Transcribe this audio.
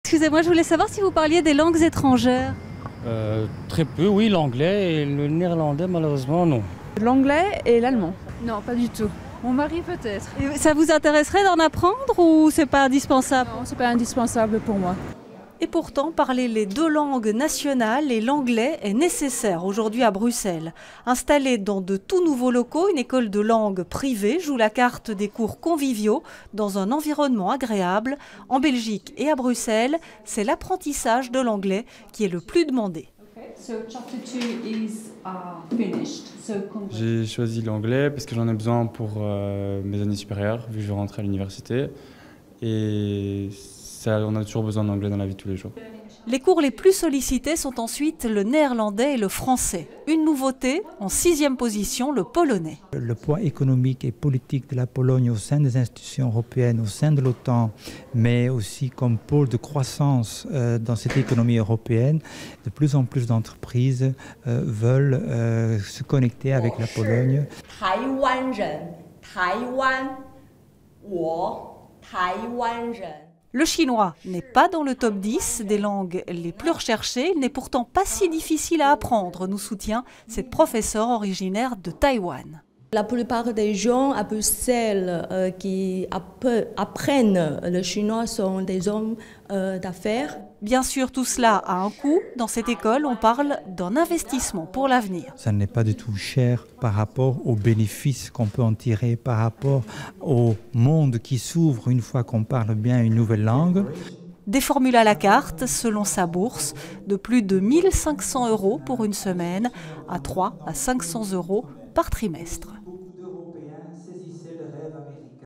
Excusez-moi, je voulais savoir si vous parliez des langues étrangères. Très peu, oui, l'anglais et le néerlandais, malheureusement, non. L'anglais et l'allemand. Non, pas du tout. Mon mari peut-être. Et ça vous intéresserait d'en apprendre ou c'est pas indispensable? Non, c'est pas indispensable pour moi. Et pourtant, parler les deux langues nationales et l'anglais est nécessaire aujourd'hui à Bruxelles. Installée dans de tout nouveaux locaux, une école de langue privée joue la carte des cours conviviaux dans un environnement agréable. En Belgique et à Bruxelles, c'est l'apprentissage de l'anglais qui est le plus demandé. J'ai choisi l'anglais parce que j'en ai besoin pour mes années supérieures, vu que je vais rentrer à l'université. Et on a toujours besoin d'anglais dans la vie de tous les jours. Les cours les plus sollicités sont ensuite le néerlandais et le français. Une nouveauté, en 6e position, le polonais. Le poids économique et politique de la Pologne au sein des institutions européennes, au sein de l'OTAN, mais aussi comme pôle de croissance dans cette économie européenne, de plus en plus d'entreprises veulent se connecter avec la Pologne. Le chinois n'est pas dans le top 10 des langues les plus recherchées. Il n'est pourtant pas si difficile à apprendre, nous soutient cette professeure originaire de Taïwan. La plupart des gens à Bruxelles qui apprennent le chinois sont des hommes d'affaires. Bien sûr, tout cela a un coût. Dans cette école, on parle d'un investissement pour l'avenir. Ça n'est pas du tout cher par rapport aux bénéfices qu'on peut en tirer, par rapport au monde qui s'ouvre une fois qu'on parle bien une nouvelle langue. Des formules à la carte, selon sa bourse, de plus de 1 500 € pour une semaine, à 300 à 500 € par trimestre.